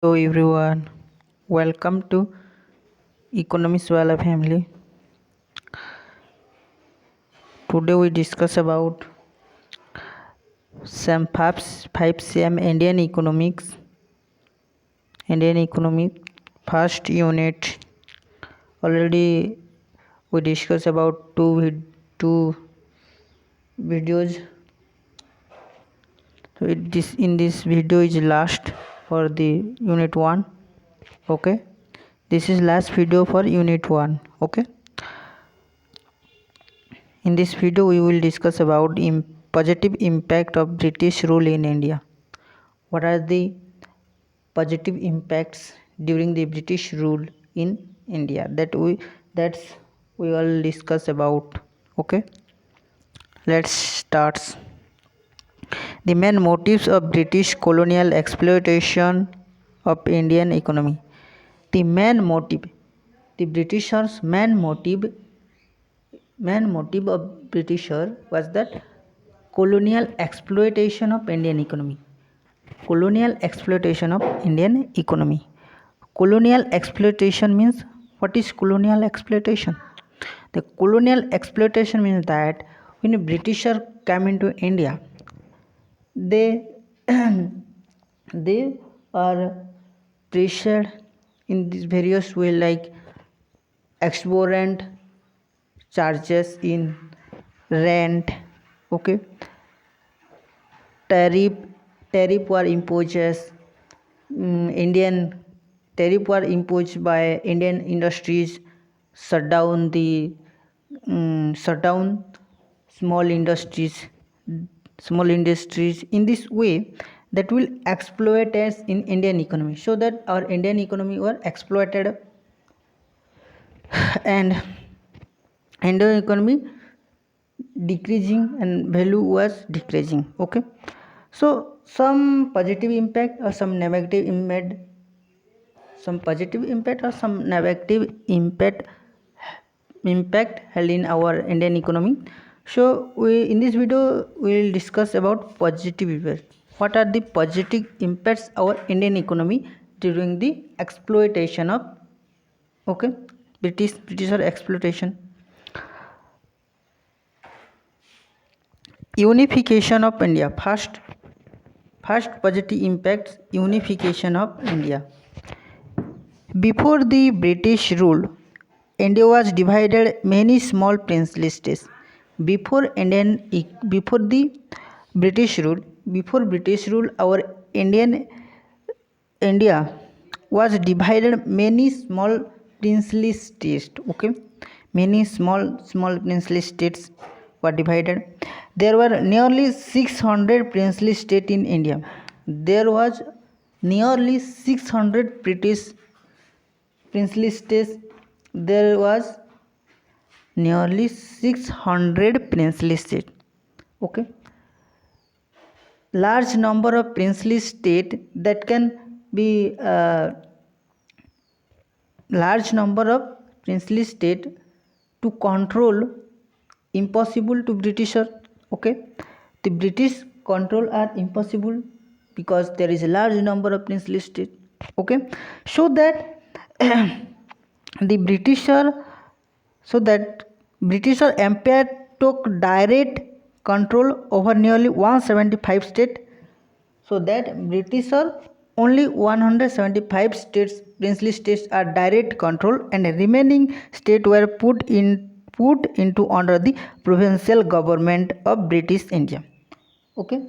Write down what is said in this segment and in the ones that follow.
Hello everyone, welcome to Economy Swala family. Today we discuss about some five CM Indian economy first unit. Already we discuss about two videos. So this in this video is last for the unit 1. Okay, this is last video for unit 1. Okay. In this video, we will discuss about positive impact of British rule in India. What are the positive impacts during the British rule in India? That's we will discuss about. Okay, let's start. The main motives of British colonial exploitation of Indian economy. The main motive, the Britishers' main motive of Britisher was that colonial exploitation of Indian economy. Colonial exploitation of Indian economy. Colonial exploitation means, what is colonial exploitation? The colonial exploitation means that when Britisher came into India, they they are pressured in these various way, like exorbitant charges in rent. Okay, tariff tariff were imposed. Indian tariff were imposed by Indian industries, shut down small industries small industries in this way that will exploit us in Indian economy, so that our Indian economy were exploited and Indian economy decreasing and value was decreasing. Okay, so some positive impact or some negative impact, held in our Indian economy. So we in this video we will discuss about positive impact. What are the positive impacts our Indian economy during the exploitation of, okay, British exploitation? Unification of India. First positive impacts, unification of India. Before the British rule, India was divided many small princely states. Before the British rule, our India was divided many small princely states. Okay, many small princely states were divided. There were nearly 600 princely states in India. There was nearly 600 British princely states. There was nearly 600 princely states. Okay, large number of princely state that can be large number of princely state to control impossible to Britisher. Okay, the British control are impossible because there is a large number of princely state. Okay, so that the Britisher empire took direct control over nearly 175 states, so that Britisher only 175 states, princely states, are direct control, and remaining states were put into under the provincial government of British India. Okay,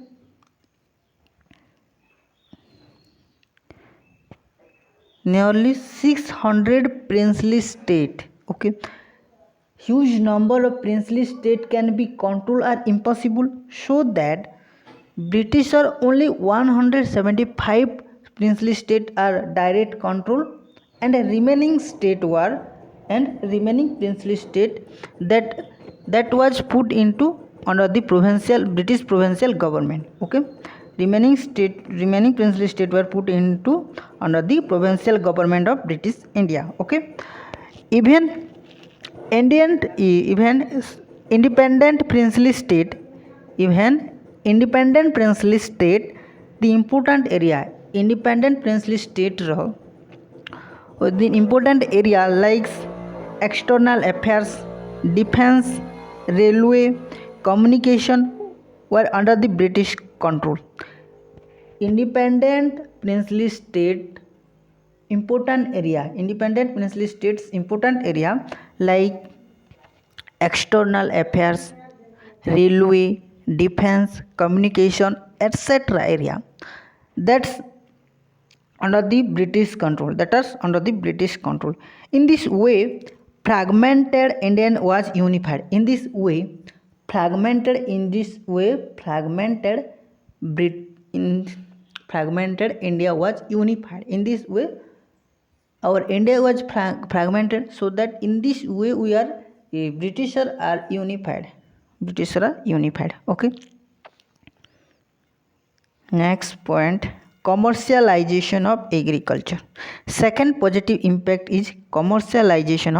nearly 600 princely state. Okay, huge number of princely state can be controlled are impossible, so that British are only 175 princely state are direct control, and remaining princely state that was put into under the British provincial government. Okay, remaining princely state were put into under the provincial government of British India. Okay, even even independent princely state, the important area independent princely state ro within important area like external affairs, defense, railway, communication were under the British control. Independent princely state independent princely states important area like external affairs, railway, defense, communication, etc. area that's under the British control. That is under the British control. In this way, fragmented Indian was unified. Fragmented India was unified. In this way, our India was fragmented. So that in this way, we are Britishers are unified. Okay. Next point, commercialization of agriculture. Second positive impact is commercialization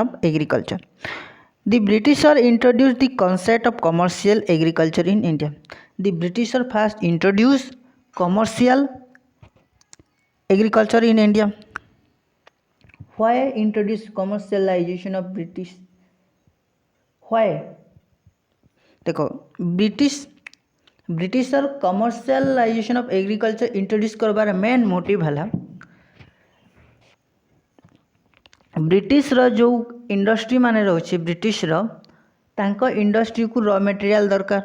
of agriculture. The Britishers introduced the concept of commercial agriculture in India. The Britishers first introduced commercial agriculture in India. Why introduce commercialization of British? Why? देखो Britisher commercialization of agriculture introduce करबार main motive है Britisher जो industry माने रोचे britisher तांको industry को raw material दरकार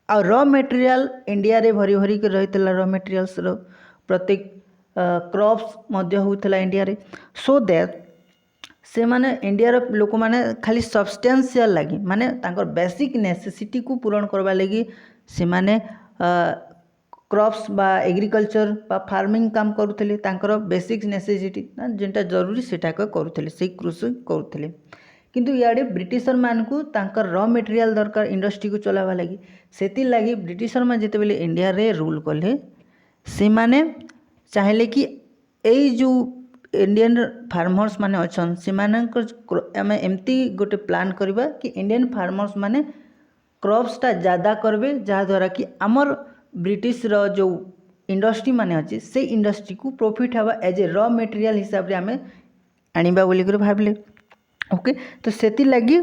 आ raw material India रे भरी भरी के रहितला रॉ मटेरियल्स रो प्रत्येक क्रॉप्स मध्य होतला इंडिया रे सो दैट से माने इंडिया रो लोक माने खाली सब्सटेंशियल लागी माने तांकर बेसिक नेसेसिटी को पूरण करबा लागी से माने क्रॉप्स बा एग्रीकल्चर बा फार्मिंग काम करुले तांकर बेसिक नेसेसिटी जेनटा जरूरी सेटा करुले से कृषि करुले किंतु इयाडे ब्रिटिशर मान को तांकर रॉ मटेरियल दरकार इंडस्ट्री को चलावा लगी सेति लगी ब्रिटिशर मान जेते बेले इंडिया रे रूल कले से माने चाहेले कि एई जो इंडियन फार्मर्स माने अछन से मानकर आमे एमती गोटे प्लान करबा कि इंडियन फार्मर्स माने क्रॉप्सटा ज़्यादा करबे जहाँ द्वारा कि आमर ब्रिटिश रो जो इंडस्ट्री माने अच्छे से इंडस्ट्री को प्रॉफिट हवा एज ए रॉ मटेरियल हिसाब रे आमे आनिबा बोली कर भाबले ओके तो सेति लगी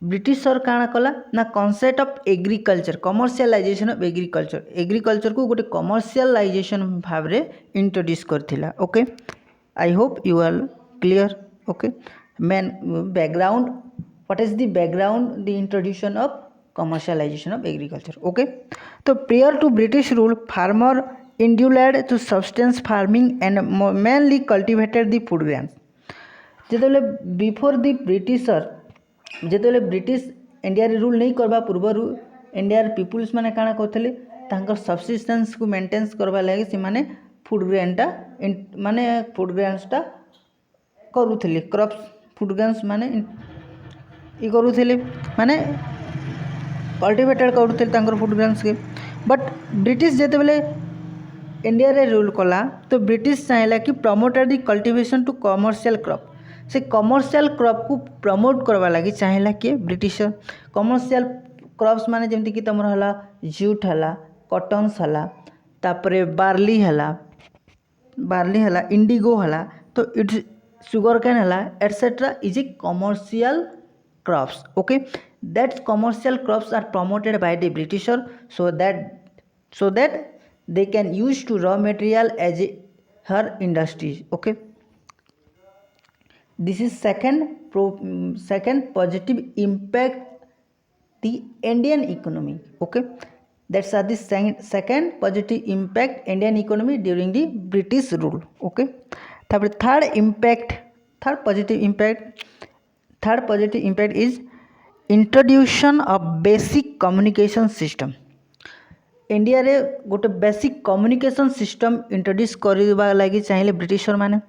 ब्रिटिश सर काना कला ना concept of agriculture commercialization of agriculture को गोटे कमर्शियलाइजेशन भाव रे इंट्रोड्यूस करथिला okay I hope you are clear okay main background what is the background the introduction of commercialization of agriculture okay so prior to British rule farmer indulged to subsistence farming and mainly cultivated the food grains जेतले before the Britisher जेतले British India रे rule नहीं करबा पूर्व India रे people's माने काना करथले तांकर सब्सिस्टेंस को मेंटेन्स करबा लागि से माने फूड ग्रेनटा माने फूड ग्रेन्सटा करूथले क्रॉप्स फूड ग्रेन्स माने ई करूथले माने कल्टिवेटेड करुले तांकर फूड ग्रेन्स के बट ब्रिटिश जेते बेले इंडिया रे रूल कला तो ब्रिटिश चाहेला कि promoted the cultivation to commercial crop से कमर्शियल क्रॉप को प्रमोट करवा लगी चाहेला कि ब्रिटिश कमर्शियल क्रॉप्स माने जेमति कि तमर हला जूट हला कॉटन्स हला तापरे बार्ली हला इंडिगो हला तो इट्स शुगर कैन हला etcetera is a commercial crops okay that commercial crops are promoted by the Britisher so that they can use to raw material as her industries okay this is second positive impact the Indian economy okay that's the second positive impact Indian economy during the British rule okay third positive impact is introduction of basic communication system India रे गोटे basic communication system introduce करबा लागि चाहिए britisher माने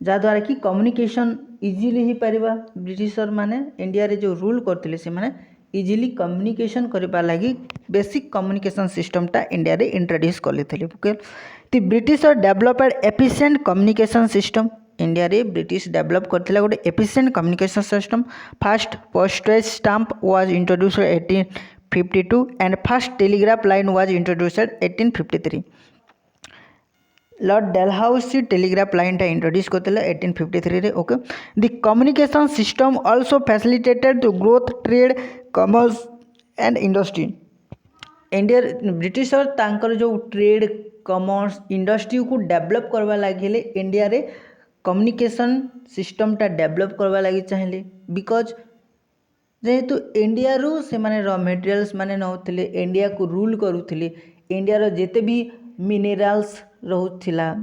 जहाँद्वारा कि communication easily ही Paribas britisher माने India रे जो रूल करथिले से माने इजिली कम्युनिकेशन करबा लागि बेसिक कम्युनिकेशन सिस्टमटा इंडिया रे इंट्रोड्यूस करथिले okay the britisher developed efficient communication system India रे ब्रिटिश डेवलप करथिला गोटे efficient communication system first postage stamp was introduced 1852 and first telegraph line was introduced at 1853. Lord Dalhousie telegraph line टा introduce करते 1853 रे okay the communication system also facilitated the growth trade commerce and industry India britisher तांकर जो trade commerce industry को develop करवा लगे India रे communication system टा डेवलप करवा लगी चाहिए बिकज जेहेतु इंडिया रू से माने रॉ मटेरियल्स माने नौथिले इंडिया को रूल करुथिले इंडिया रो जेते भी मिनरल्स रहुथिला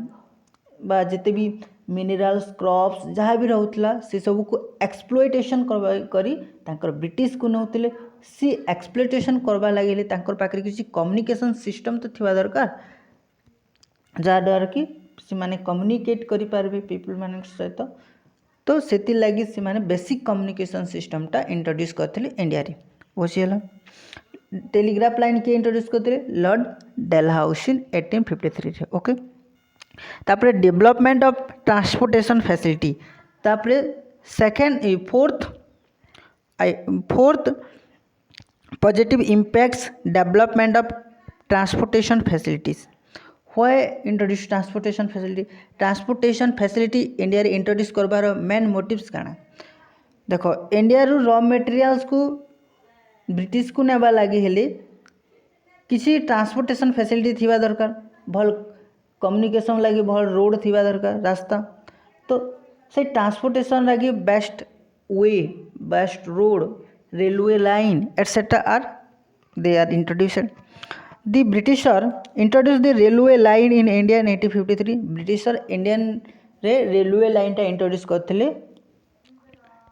बा जेते भी मिनरल्स क्रॉप्स जहाँ भी रहुथिला से सब को एक्सप्लोइटेशन करवा करी तांकर ब्रिटिश को नौथिले सी एक्सप्लोइटेशन करवा लगे तांकर पाखरे किसी कम्युनिकेशन सिस्टम तो थिबा दरकार जहाँ द्वारा कि से माने कम्युनिकेट करि पारबे पीपल मान सहित तो सेति लगी से माने बेसिक कम्युनिकेशन सिस्टम टा इंट्रोड्यूस करथिले इंडिया रे बुझियला टेलीग्राफ लाइन के इंट्रोड्यूस करथिले लॉर्ड डेलहाउसी 1853 रे ओके तापरे डेवलपमेंट ऑफ ट्रांसपोर्टेशन फैसिलिटी तापरे second fourth positive impacts development of transportation facilities why introduce transportation facility India रे इंट्रोड्यूस करबार मेन मोटिव्स काना देखो इंडिया रू रॉ मटेरियल्स को ब्रिटिश को नेबा लगी हेले किसी ट्रांसपोर्टेशन फैसिलिटी थिबा दरकार भल कम्युनिकेशन लगी भल रोड थिबा दरकार रास्ता तो से ट्रांसपोर्टेशन लगी best way best road railway line etcetera are they are introduced The Britisher introduced the railway line in India in 1853. Britisher Indian रे रेलवे लाइन टा इंट्रोड्यूस करथिले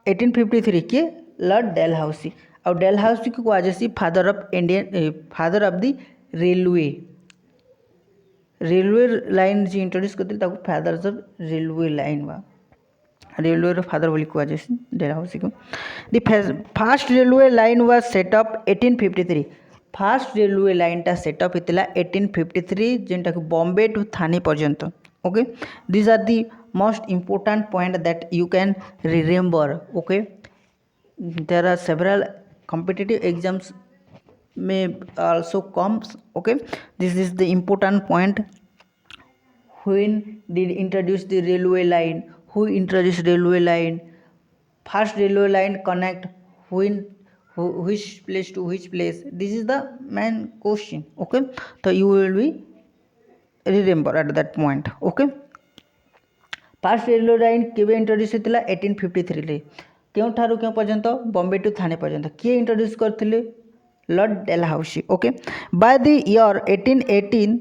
1853 के लॉर्ड डेलहाउसी और डेलहाउसी को आज father of Indian father of the railway line जी introduce करथिले ताको फादर्स ऑफ रेलवे लाइन वा रेलवे रो फादर बोली को आज डेलहाउसी को the first railway line was set up 1853 first railway line टा सेटअप होता 1853 जेनटा कि बॉम्बे टू थाने पर्यंत okay this are the most important point that you can remember okay there are several competitive exams में also comes okay this is the important point when did introduce the railway line who introduce railway line first railway line connect when which place to which place this is the main question okay so you will be remember at that point okay first railway line केबे introduce होतिला 1853 रे केउ ठारू केउ पर्यंत Bombay to Thane पर्यंत के introduce करथिले lord Dalhousie okay by the year 1818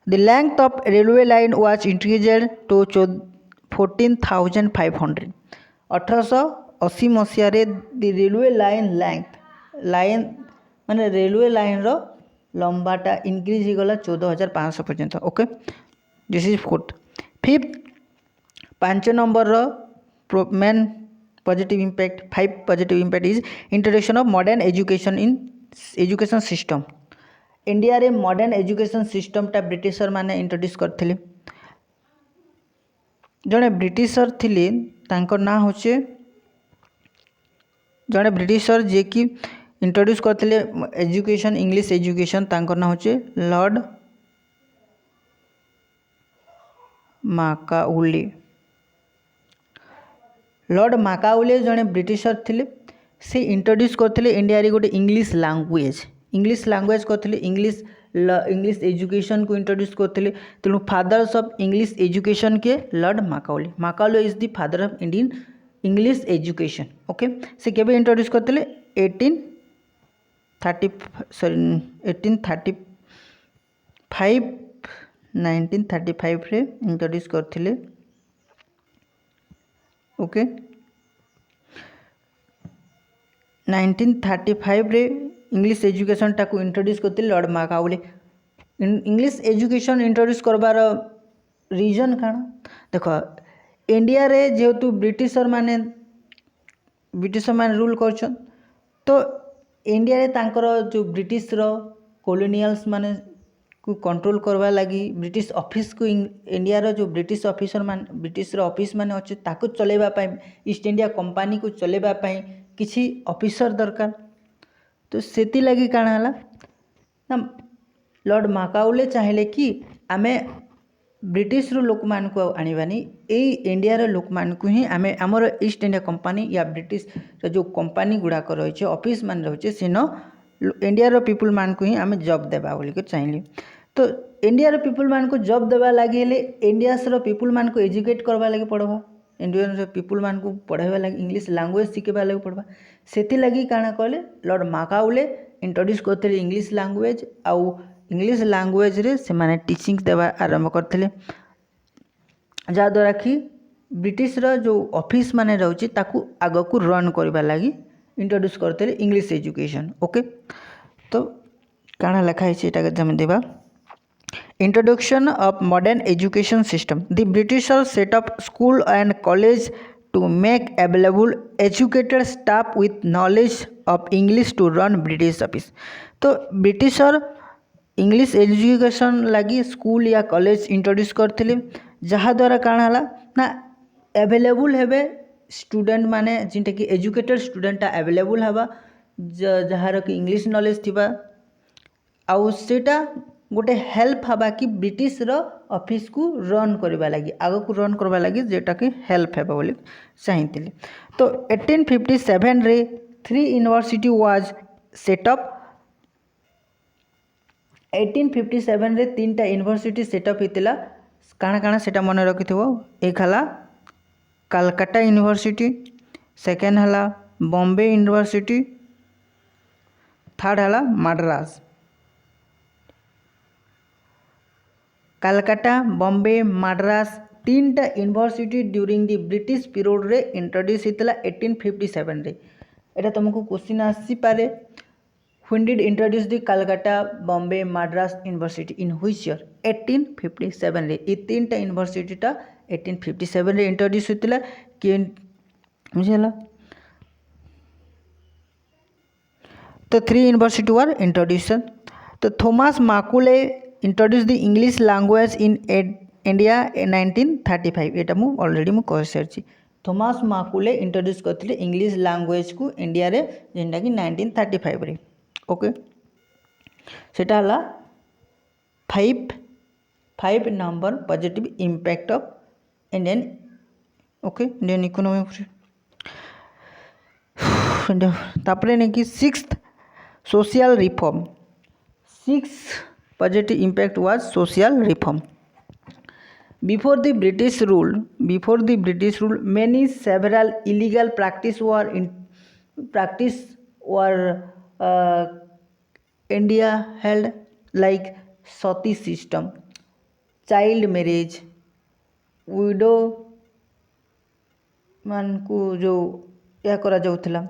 the length of railway line was increased to 14,500 1880 मसीह द रेलवे लाइन लाइन माने रेलवे लाइन रो लंबाटा इंक्रीज हो गला 14,500 पर्यंत okay this is fourth fifth 5 number रो main positive impact 5 positive impact is introduction of modern education in education system India रे modern education system टा ब्रिटिशर माने इंट्रोड्यूस करथिले जने ब्रिटिशर थिले तांकर ना होचे जड़े ब्रिटिशर जे कि इंट्रोड्यूस करथिले एजुकेशन इंग्लिश एजुकेशन तांकर ना होचे लॉर्ड माकाउले जड़े ब्रिटिशर थिले से इंट्रोड्यूस करथिले इंडिया रे गोटे इंग्लिश लैंग्वेज करथिले इंग्लिश एजुकेशन को इंट्रोड्यूस करथिले तेणु फादर्स ऑफ इंग्लिश एजुकेशन के Lord Macaulay is the father of Indian English education okay से केबे इंट्रोड्यूस करथिले 1935 रे इंट्रोड्यूस करथिले ओके 1935 रे इंग्लिश एजुकेशन टाको इंट्रोड्यूस करथिले Lord Macaulay English education introduce करबार रीजन काना देखो इंडिया रे जेहेतु ब्रिटिशर माने रूल करछन तो इंडिया रे तांकर जो ब्रिटिश रो कॉलोनियल्स माने को कंट्रोल करवा लगी ब्रिटिश ऑफिस को इंडिया रो जो ब्रिटिश ऑफिसर मान ब्रिटिश रो ऑफिस माने अछि ताको चलेबा पई ईस्ट इंडिया कंपनी को चलेबा पई किछि ऑफिसर दरकार तो सेति लगी काण हला ना लॉर्ड माकाउले चाहिले कि आमे ब्रिटिश लोक मान को आनिबानी इंडिया रो लोक मान को ही आमे हमर ईस्ट इंडिया कंपनी या ब्रिटिश जो कंपनी गुड़ाक रही ऑफिस मान रही सेन इंडिया रो पीपुल मान को ही आमे जॉब देबा बोली को चाहिए। तो इंडिया रो पीपुल मान को जॉब देबा लगे इंडिया रो पीपुल मान को एजुकेट करवा लगे पढ़वा इंडियन रो पीपुल मान को पढ़ावा लगे इंग्लिश लैंग्वेज शिखेबा लगे पढ़वा सेति लगी काना कहले लॉर्ड माकाउले इंट्रोड्यूस करते इंग्लिश लैंग्वेज आउ इंग्लिश लैंग्वेज रे से माने टीचिंग देवा आरंभ करते जहाँद्वारा कि ब्रिटिश रो जो ऑफिस माने रहउची ताकू आग को रन करबा लगी इंट्रोड्यूस करते इंग्लिश एजुकेशन। ओके तो काना लिखा है एटा जम देबा Introduction of modern education system. The Britishers set up school and college to make available educated staff with knowledge of English to run British office. तो ब्रिटिशर इंग्लिश एजुकेशन लगी school या college introduce करथिले जहाँद्वारा काण हला ना available हेबे student माने जिनटा कि एजुकेटेड स्टूडेंटा अवेलेबल हवा जहाँ कि इंग्लिश नॉलेज थिबा आउ सेटा गोटे हेल्प हवा कि ब्रिटिश रो ऑफिस को रन करबा लगी आग को रन करबा लगी जेटा कि हेल्प हेबा बोली चाहिए। तो 1857 रे 3 यूनिवर्सिटी वाज सेटअप 1857 रे 3टा यूनिवर्सिटी सेटअप होता काना काना सेटा मन रखिथबो एक हला कलकत्ता यूनिवर्सिटी सेकेंड हला बॉम्बे यूनिवर्सिटी थर्ड हला मद्रास। कलकत्ता बॉम्बे मद्रास 3टा university during the British period रे इंट्रोड्यूस होता 1857 रे। एटा तुमको क्वेश्चन आसी पारे when did introduce the Calcutta Bombay Madras university in which year 1857 रे। ये 3टा यूनिवर्सिटीटा 1857 रे इंट्रोड्यूस होता कि बुझला। तो 3 यूनिवर्सिटी वर इंट्रोड्यूसन। तो Thomas Macaulay introduce the English language in India 1935 एटा मु ऑलरेडी मु कह सारी थॉमस माकुले इंट्रोड्यूस करथिले इंग्लिश लैंग्वेज को इंडिया रे जेंटा कि 1935 रे। ओके सेटा हला 5 number positive impact of Indian okay Indian economy तापरे ने कि 6th social reform 6th positive impact was social reform. Before the British rule, many several illegal practice were India held like sati system, child marriage, widow मान को जो या करा जाउथला।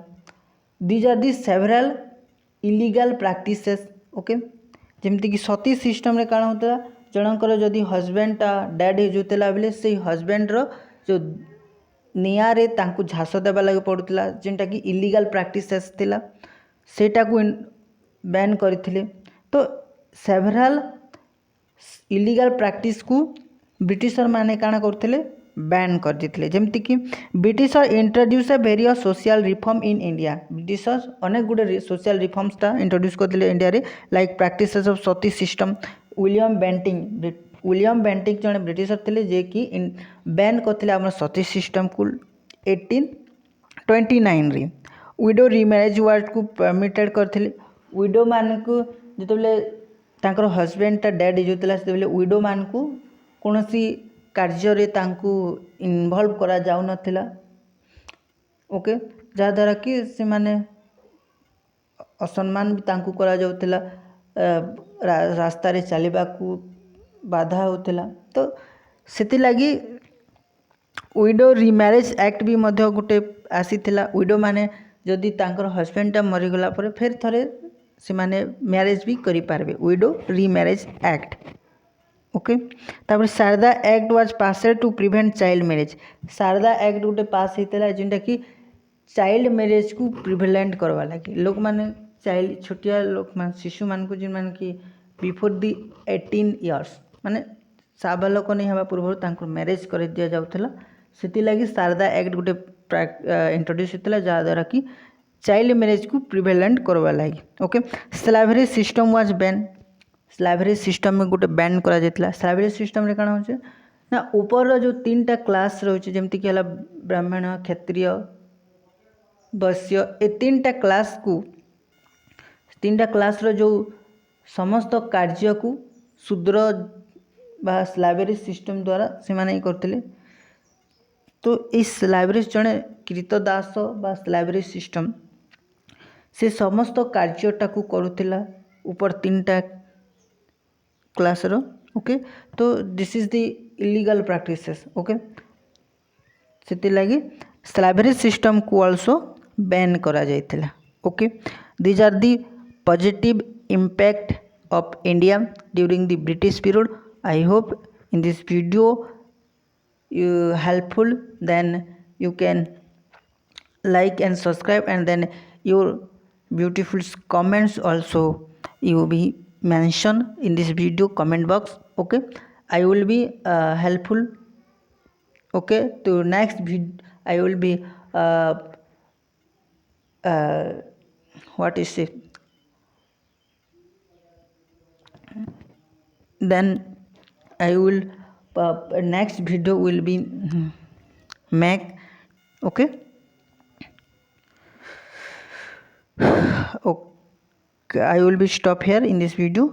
These are the several illegal practices. Okay जमती कि सती system रे काण होता जनकर जदि हजबैंडटा डेड हो जाता बेले से हजबैंड रो जो निया रे तांकु झास देवा लगे पड़ुला जेनटा कि इलीगल प्रैक्टिसेस थिला सेटा को बैन करथिले। तो सेवराल इलीगल प्रैक्टिस को ब्रिटिशर माने काण करथिले बैन कर देथिले। जेमति कि Britisher introduce a various social reform in India. Britisher अनेक गुडे सोशल रिफॉर्म्स ता इंट्रोड्यूस करथिले इंडिया रे like practices of sati system. William Bentinck जने ब्रिटिशर थिले जे कि बैन करथिले हमर सती सिस्टम को 1829 रे। विडो रीमैरेज वार्ड को परमिटेड करथिले। विडो मान को जतबेले तांकर हस्बैंडटा डेड हो जातला सेतबेले विडो मान को कोनोसी कार्य रे तांकु इन्वॉल्व करा जाउ नथिला। ओके जहाँद्वारा कि से माने असम्मान भी तांकु करा जाउथिला रास्ता रे चलबा को बाधा होथिला। तो सेति लगी विडो रीमैरेज एक्ट भी मध्य गोटे आसीथिला। विडो माने जदि तांकर हस्बैंडटा मरी गला पर फिर थरे से माने मैरिज भी करि पारबे विडो रीमैरेज एक्ट। ओके तापर Sharda act was passed to prevent child marriage. Sharda act गोटे पास होता जेनटा कि चाइल्ड मैरिज को प्रिवेलेंट करवा लगे लोक माने चाइल्ड छोटिया लोक मान शिशु मान को जिन मान कि बिफोर दी 18 इयर्स माने साबालक नहीं हवा पूर्व तांको मैरिज कर दिया जाउथला। सेति लगी शारदा एक्ट गोटे इंट्रोड्यूस होता जहाँद्वारा कि चाइल्ड मैरेज को प्रिवेलेंट करवा लगी। Okay, slavery system was ban. Slavery system में गोटे बैन करा जायतिला। स्लावेरी सिस्टम रे काना होचे ना ऊपर जो 3टा क्लास रहुचे जेमति कि हला ब्राह्मण, क्षत्रिय, वैश्य, ए 3टा क्लास को 3टा क्लास रो जो समस्त कार्य को शूद्र बा स्लावेरी सिस्टम द्वारा से माने करथिले। तो इस स्लावेरी जड़े कृतदास बा स्लावेरी सिस्टम से समस्त कार्यटा को करुथिला ऊपर 3टा क्लास रो। ओके, तो this is the illegal practices. Okay, से लगी स्लावेरी सिस्टम को आल्सो बैन करा जायतिला। Okay, these are the positive impact of India during the British period. I hope in this video you helpful, then you can like and subscribe, and then your beautiful comments also you will be mentioned in this video comment box. Okay, I will be helpful. Okay, to next video I will be what is it, then I will next video will be make. Okay, okay, I will be stop here in this video.